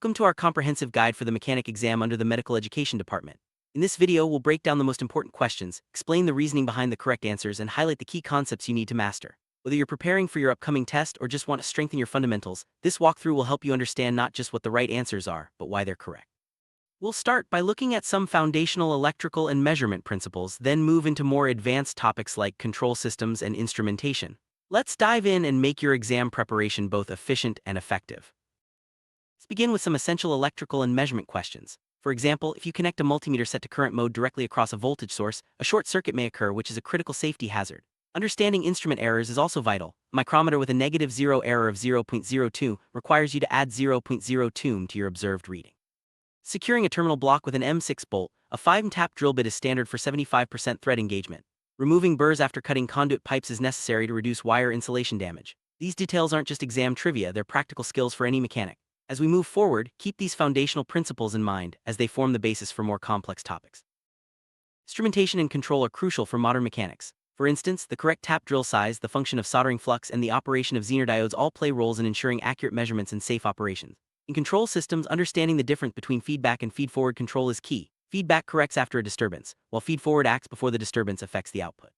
Welcome to our comprehensive guide for the mechanic exam under the Medical Education Department. In this video, we'll break down the most important questions, explain the reasoning behind the correct answers, and highlight the key concepts you need to master. Whether you're preparing for your upcoming test or just want to strengthen your fundamentals, this walkthrough will help you understand not just what the right answers are, but why they're correct. We'll start by looking at some foundational electrical and measurement principles, then move into more advanced topics like control systems and instrumentation. Let's dive in and make your exam preparation both efficient and effective. Let's begin with some essential electrical and measurement questions. For example, if you connect a multimeter set to current mode directly across a voltage source, a short circuit may occur, which is a critical safety hazard. Understanding instrument errors is also vital. A micrometer with a negative zero error of 0.02 requires you to add 0.02 to your observed reading. Securing a terminal block with an M6 bolt, a 5-tap drill bit is standard for 75% thread engagement. Removing burrs after cutting conduit pipes is necessary to reduce wire insulation damage. These details aren't just exam trivia, they're practical skills for any mechanic. As we move forward, keep these foundational principles in mind as they form the basis for more complex topics. Instrumentation and control are crucial for modern mechanics. For instance, the correct tap drill size, the function of soldering flux, and the operation of Zener diodes all play roles in ensuring accurate measurements and safe operations. In control systems, understanding the difference between feedback and feed-forward control is key. Feedback corrects after a disturbance, while feed-forward acts before the disturbance affects the output.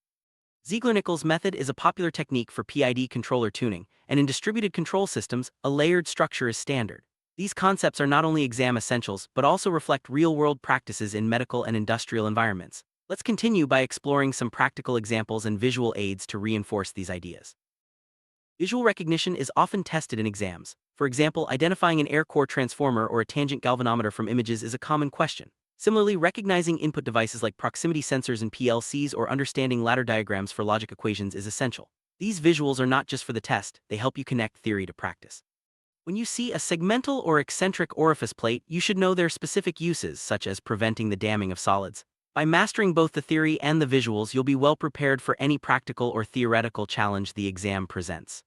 Ziegler-Nichols method is a popular technique for PID controller tuning, and in distributed control systems, a layered structure is standard. These concepts are not only exam essentials, but also reflect real-world practices in medical and industrial environments. Let's continue by exploring some practical examples and visual aids to reinforce these ideas. Visual recognition is often tested in exams. For example, identifying an air core transformer or a tangent galvanometer from images is a common question. Similarly, recognizing input devices like proximity sensors and PLCs or understanding ladder diagrams for logic equations is essential. These visuals are not just for the test, they help you connect theory to practice. When you see a segmental or eccentric orifice plate, you should know their specific uses, such as preventing the damming of solids. By mastering both the theory and the visuals, you'll be well prepared for any practical or theoretical challenge the exam presents.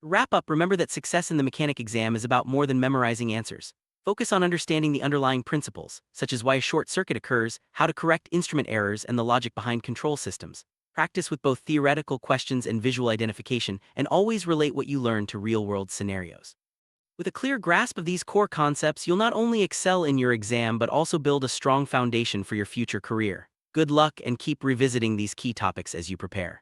To wrap up, remember that success in the mechanic exam is about more than memorizing answers. Focus on understanding the underlying principles, such as why a short circuit occurs, how to correct instrument errors, and the logic behind control systems. Practice with both theoretical questions and visual identification, and always relate what you learn to real-world scenarios. With a clear grasp of these core concepts, you'll not only excel in your exam but also build a strong foundation for your future career. Good luck, and keep revisiting these key topics as you prepare.